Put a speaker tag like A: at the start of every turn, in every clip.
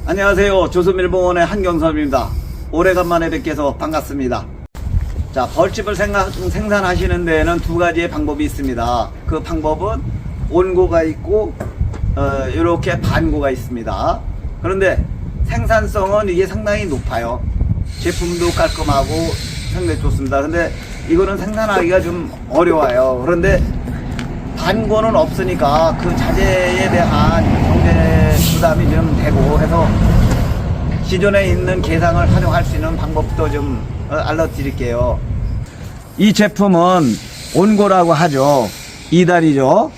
A: 안녕하세요. 조선밀봉원의 한경섭입니다. 오래간만에 뵙게서 반갑습니다. 자, 벌집을 생산하시는 데에는 두 가지의 방법이 있습니다. 그 방법은 온고가 있고 이렇게 반고가 있습니다. 그런데 생산성은 이게 상당히 높아요. 제품도 깔끔하고 상당히 좋습니다. 근데 이거는 생산하기가 좀 어려워요. 그런데 반고는 없으니까 그 자재에 대한 경제 부담이 좀 되고 해서 기존에 있는 개상을 활용할 수 있는 방법도 좀 알려드릴게요. 이 제품은 온고라고 하죠. 2단이죠.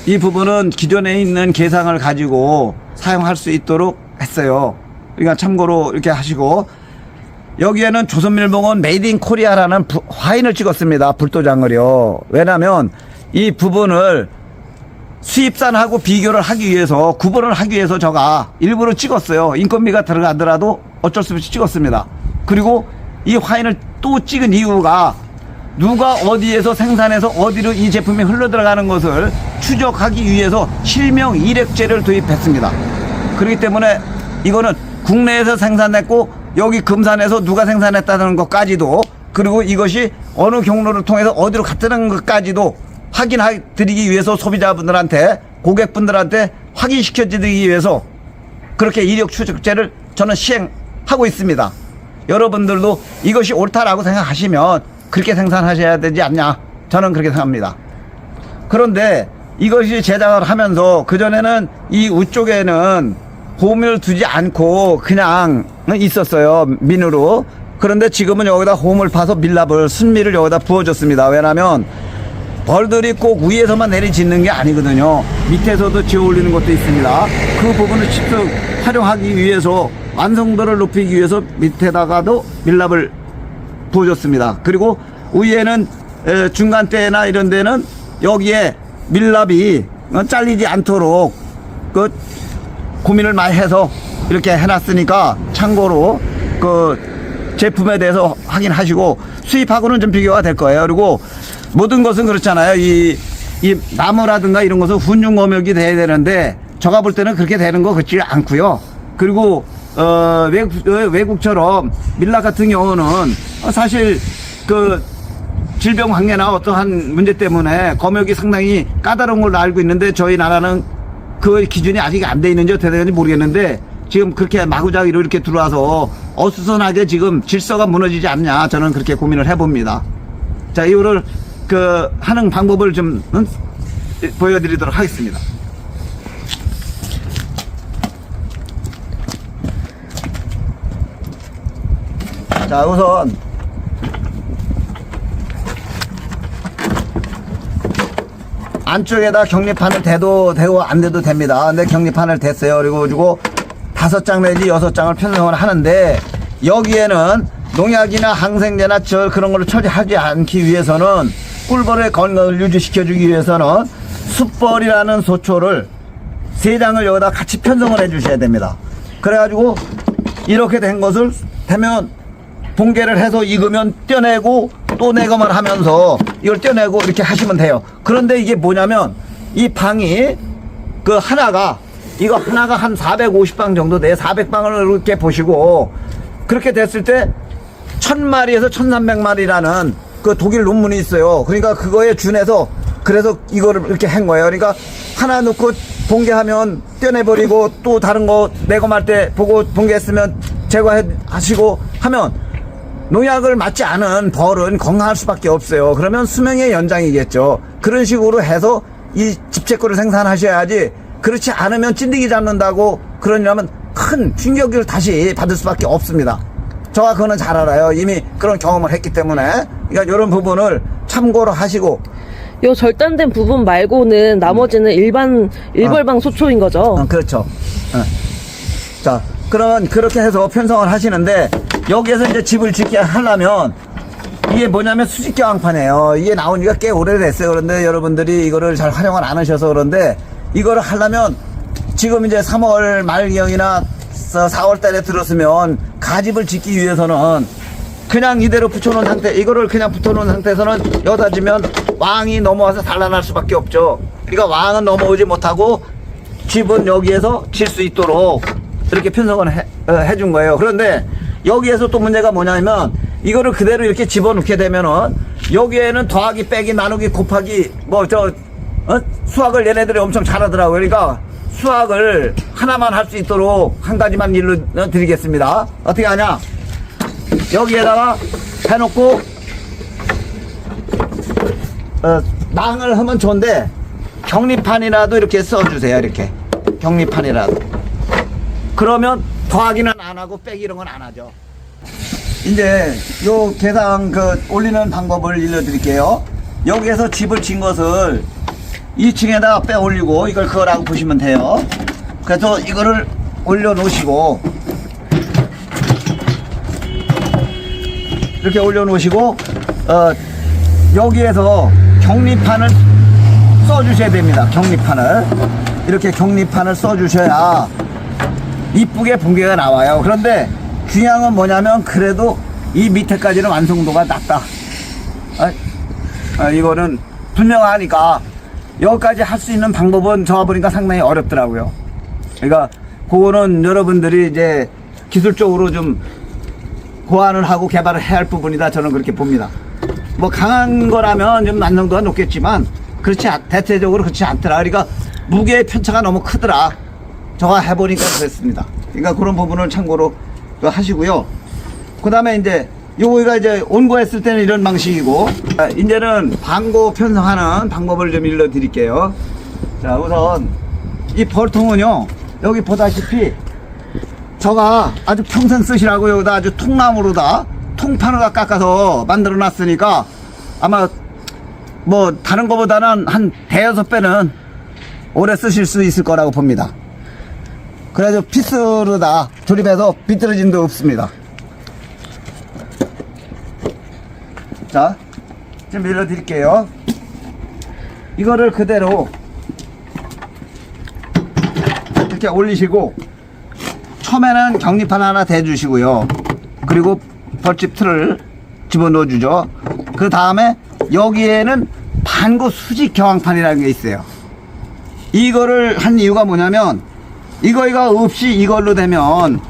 A: 이 부분은 기존에 있는 개상을 가지고 사용할 수 있도록 했어요. 그러니까 참고로 이렇게 하시고, 여기에는 조선밀봉원 메이드 인 코리아라는 화인을 찍었습니다. 불도장을요. 왜냐면 이 부분을 수입산하고 비교를 하기 위해서, 구분을 하기 위해서 제가 일부러 찍었어요. 인건비가 들어가더라도 어쩔 수 없이 찍었습니다. 그리고 이 화인을 또 찍은 이유가 누가 어디에서 생산해서 어디로 이 제품이 흘러들어가는 것을 추적하기 위해서 실명 이력제를 도입했습니다. 그렇기 때문에 이거는 국내에서 생산했고 여기 금산에서 누가 생산했다는 것까지도, 그리고 이것이 어느 경로를 통해서 어디로 갔다는 것까지도 확인해 드리기 위해서 소비자분들한테, 고객분들한테 확인시켜 드리기 위해서 그렇게 이력 추적제를 저는 시행하고 있습니다. 여러분들도 이것이 옳다라고 생각하시면 그렇게 생산하셔야 되지 않냐, 저는 그렇게 생각합니다. 그런데 이것이 제작을 하면서 그전에는 이 우쪽에는 홈을 두지 않고 그냥 있었어요, 민으로. 그런데 지금은 여기다 홈을 파서 밀랍을, 순미를 여기다 부어줬습니다. 왜냐면 벌들이 꼭 위에서만 내리짓는 게 아니거든요. 밑에서도 지어 올리는 것도 있습니다. 그 부분을 직접 활용하기 위해서, 완성도를 높이기 위해서 밑에다가도 밀랍을 부어줬습니다. 그리고 위에는 중간대나 이런 데는 여기에 밀랍이 잘리지 않도록 그 고민을 많이 해서 이렇게 해놨으니까 참고로 그 제품에 대해서 확인하시고, 수입하고는 좀 비교가 될 거예요. 그리고 모든 것은 그렇잖아요. 이 나무라든가 이런 것은 훈육 검역이 돼야 되는데 제가 볼 때는 그렇게 되는 거 같지 않고요. 그리고 외국처럼 밀랍 같은 경우는 사실 그 질병 관계나 어떠한 문제 때문에 검역이 상당히 까다로운 걸로 알고 있는데, 저희 나라는 그 기준이 아직 안 돼 있는지 어떻게 되는지 모르겠는데 지금 그렇게 마구잡이로 이렇게 들어와서 어수선하게 지금 질서가 무너지지 않냐, 저는 그렇게 고민을 해봅니다. 자, 이거를 그 하는 방법을 좀 보여드리도록 하겠습니다. 자, 우선 안쪽에다 격리판을 대도 되고 안 대도 됩니다. 근데 격리판을 댔어요. 그리고 5장 내지 6장을 편성을 하는데, 여기에는 농약이나 항생제나 그런 거를 처리하지 않기 위해서는, 꿀벌의 건강을 유지시켜주기 위해서는 숯벌이라는 소초를 3장을 여기다 같이 편성을 해 주셔야 됩니다. 그래가지고 이렇게 된 것을 되면 봉개를 해서 익으면 떼내고 또 내거만 하면서 이걸 떼내고 이렇게 하시면 돼요. 그런데 이게 뭐냐면, 이 방이 그 하나가, 이거 하나가 한 450방 정도 돼요. 400방을 이렇게 보시고, 그렇게 됐을 때 1000마리에서 1300마리라는 그 독일 논문이 있어요. 그러니까 그거에 준해서, 그래서 이거를 이렇게 한 거예요. 그러니까 하나 놓고 봉개하면 떼내버리고 또 다른 거 내검할 때 보고 봉개했으면 제거하시고 하면 농약을 맞지 않은 벌은 건강할 수밖에 없어요. 그러면 수명의 연장이겠죠. 그런 식으로 해서 이 집채꿀을 생산하셔야지, 그렇지 않으면 찐득이 잡는다고 그러냐면 큰 충격을 다시 받을 수밖에 없습니다. 저가 그거는 잘 알아요. 이미 그런 경험을 했기 때문에. 그러니까 이런 부분을 참고로 하시고,
B: 요 절단된 부분 말고는 나머지는 일벌방 소초인 거죠?
A: 그렇죠. 자, 그러면 그렇게 해서 편성을 하시는데, 여기에서 이제 집을 짓게 하려면 이게 뭐냐면 수직경항판이에요. 이게 나온 지가 꽤 오래됐어요. 그런데 여러분들이 이거를 잘 활용을 안 하셔서 그런데, 이거를 하려면 지금 이제 3월 말경이나 4월 달에 들었으면 가집을 짓기 위해서는 그냥 이대로 붙여놓은 상태, 이거를 그냥 붙여놓은 상태에서는 여기다 지면 왕이 넘어와서 산란할 수밖에 없죠. 그러니까 왕은 넘어오지 못하고 집은 여기에서 질 수 있도록 이렇게 편성을 해준 거예요. 그런데 여기에서 또 문제가 뭐냐면 이거를 그대로 이렇게 집어넣게 되면은 여기에는 더하기 빼기 나누기 곱하기 수학을 얘네들이 엄청 잘하더라고요. 그러니까 수학을 하나만 할 수 있도록 한 가지만 일로 드리겠습니다. 어떻게 하냐, 여기에다가 해놓고 망을 하면 좋은데 경리판이라도 이렇게 써주세요. 이렇게 경리판이라도. 그러면 더하기는 안 하고 빼기 이런 건 안 하죠. 이제 요 계산 올리는 방법을 알려드릴게요. 여기에서 집을 진 것을 2층에다가 빼 올리고 이걸 그거라고 보시면 돼요. 그래서 이거를 올려 놓으시고 이렇게 올려 놓으시고 여기에서 경리판을 써 주셔야 됩니다. 경리판을 이렇게 경리판을 써 주셔야 이쁘게 붕괴가 나와요. 그런데 중요한 건 뭐냐면 그래도 이 밑에까지는 완성도가 낮다. 이거는 분명하니까 여기까지 할 수 있는 방법은 저 보니까 상당히 어렵더라고요. 그러니까 그거는 여러분들이 이제 기술적으로 좀 고안을 하고 개발을 해야 할 부분이다, 저는 그렇게 봅니다. 뭐 강한 거라면 좀 완성도가 높겠지만 대체적으로 그렇지 않더라. 그러니까 무게의 편차가 너무 크더라. 저가 해보니까 그랬습니다. 그러니까 그런 부분을 참고로 하시고요. 그 다음에 이제 요거가 이제 온고했을 때는 이런 방식이고, 이제는 방고 편성하는 방법을 좀 일러드릴게요. 자, 우선 이 벌통은요, 여기 보다시피 저가 아주 평생 쓰시라고 여기다 아주 통나무로다 통판을 깎아서 만들어 놨으니까 아마 뭐 다른 거보다는 한 대여섯 배는 오래 쓰실 수 있을 거라고 봅니다. 그래서 피스로 다 조립해서 비뚤어짐도 없습니다. 자, 좀 밀어드릴게요. 이거를 그대로 이렇게 올리시고 처음에는 경리판 하나 대주시고요. 그리고 벌집 틀을 집어넣어 주죠. 그 다음에 여기에는 반고 수직 경황판이라는 게 있어요. 이거를 한 이유가 뭐냐면 이거가 없이 이걸로 되면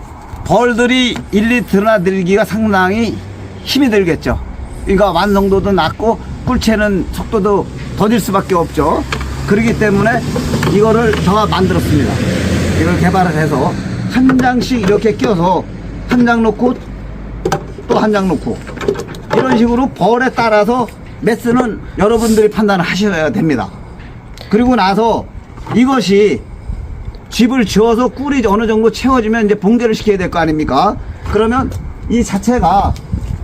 A: 벌들이 일일이 드나들기가 상당히 힘이 들겠죠. 그러니까 완성도도 낮고 꿀채는 속도도 더딜 수밖에 없죠. 그렇기 때문에 이거를 제가 만들었습니다. 이걸 개발을 해서 한 장씩 이렇게 껴서 한 장 놓고 또 한 장 놓고 이런 식으로 벌에 따라서 매스는 여러분들이 판단을 하셔야 됩니다. 그리고 나서 이것이 집을 지어서 꿀이 어느 정도 채워지면 이제 붕괴를 시켜야 될 거 아닙니까? 그러면 이 자체가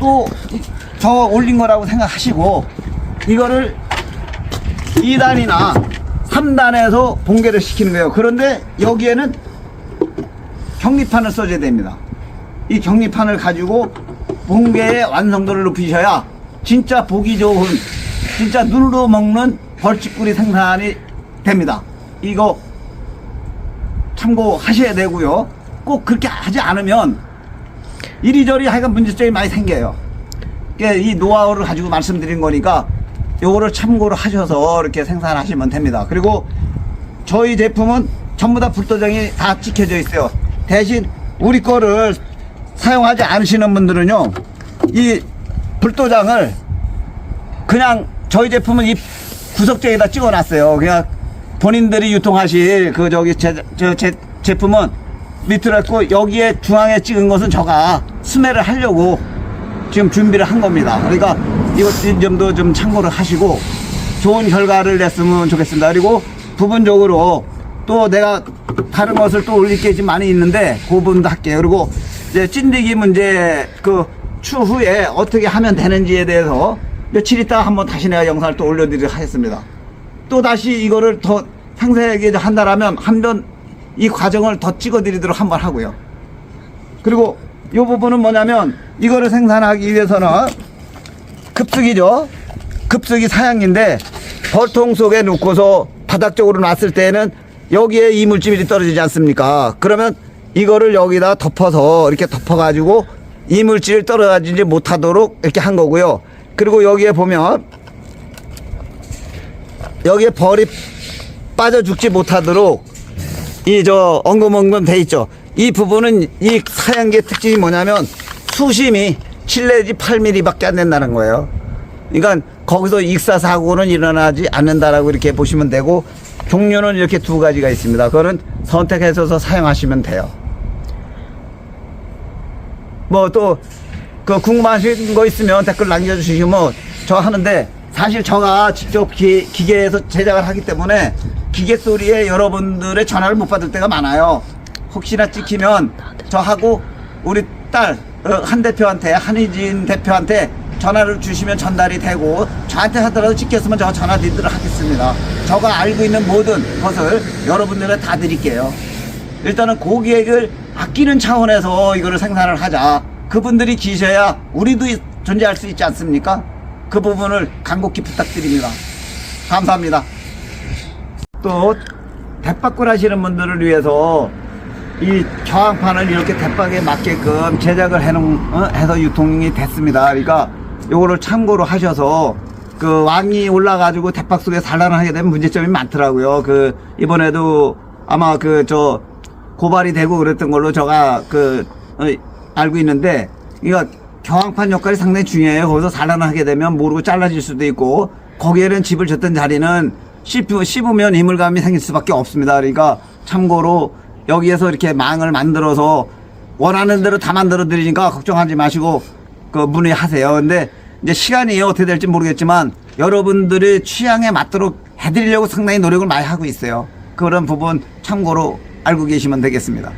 A: 또 저 올린 거라고 생각하시고 이거를 2단이나 3단에서 붕괴를 시키는 거예요. 그런데 여기에는 경리판을 써줘야 됩니다. 이 경리판을 가지고 붕괴의 완성도를 높이셔야 진짜 보기 좋은, 진짜 눈으로 먹는 벌집꿀이 생산이 됩니다. 이거 참고하셔야 되고요. 꼭 그렇게 하지 않으면 이리저리 하여간 문제점이 많이 생겨요. 이 노하우를 가지고 말씀드린 거니까 요거를 참고를 하셔서 이렇게 생산하시면 됩니다. 그리고 저희 제품은 전부 다 불도장이 다 찍혀져 있어요. 대신 우리 거를 사용하지 않으시는 분들은요, 이 불도장을 그냥 저희 제품은 이 구석재에다 찍어 놨어요. 그냥 본인들이 유통하실 제품은 밑으로 했고 여기에 중앙에 찍은 것은 제가 스매를 하려고 지금 준비를 한 겁니다. 그러니까 이것 점도 좀 참고를 하시고 좋은 결과를 냈으면 좋겠습니다. 그리고 부분적으로 또 내가 다른 것을 또 올릴 게 좀 많이 있는데 그 부분도 할게요. 그리고 이제 찐디기 문제 추후에 어떻게 하면 되는지에 대해서 며칠 있다가 한번 다시 내가 영상을 또 올려드리도록 하겠습니다. 또 다시 이거를 더 상세하게 한다라면 한번 이 과정을 더 찍어드리도록 한번 하고요. 그리고 이 부분은 뭐냐면 이거를 생산하기 위해서는 급수기죠. 급수기 사양인데 벌통 속에 놓고서 바닥 쪽으로 놨을 때는 여기에 이물질이 떨어지지 않습니까? 그러면 이거를 여기다 덮어서 이렇게 덮어가지고 이물질이 떨어지지 못하도록 이렇게 한 거고요. 그리고 여기에 보면 여기에 벌이 빠져 죽지 못하도록 이 엉금엉금 돼 있죠. 이 부분은 이 사양기의 특징이 뭐냐면 수심이 7 내지 8mm밖에 안 된다는 거예요. 그러니까 거기서 익사 사고는 일어나지 않는다라고 이렇게 보시면 되고, 종류는 이렇게 두 가지가 있습니다. 그거는 선택해서 사용하시면 돼요. 뭐 또 그 궁금하신 거 있으면 댓글 남겨주시면 저 하는데, 사실 저가 직접 기계에서 제작을 하기 때문에 기계 소리에 여러분들의 전화를 못 받을 때가 많아요. 혹시나 찍히면 저하고 우리 딸 한 대표한테, 한희진 대표한테 전화를 주시면 전달이 되고, 저한테 하더라도 찍혔으면 저 전화 드리도록 하겠습니다. 저가 알고 있는 모든 것을 여러분들한테 다 드릴게요. 일단은 고객을 아끼는 차원에서 이거를 생산을 하자. 그분들이 기셔야 우리도 존재할 수 있지 않습니까? 그 부분을 간곡히 부탁드립니다. 감사합니다. 또 대박을 하시는 분들을 위해서 이 저항판을 이렇게 대박에 맞게끔 제작을 해서 유통이 됐습니다. 그러니까 요거를 참고로 하셔서, 그 왕이 올라가지고 대박 속에 산란을 하게 되면 문제점이 많더라고요. 그 이번에도 아마 저 고발이 되고 그랬던 걸로 제가 알고 있는데, 이거 저항판 역할이 상당히 중요해요. 거기서 산란을 하게 되면 모르고 잘라질 수도 있고, 거기에는 집을 졌던 자리는 씹으면 이물감이 생길 수밖에 없습니다. 그러니까 참고로 여기에서 이렇게 망을 만들어서 원하는 대로 다 만들어 드리니까 걱정하지 마시고 문의하세요. 근데 이제 시간이 어떻게 될지 모르겠지만 여러분들의 취향에 맞도록 해드리려고 상당히 노력을 많이 하고 있어요. 그런 부분 참고로 알고 계시면 되겠습니다.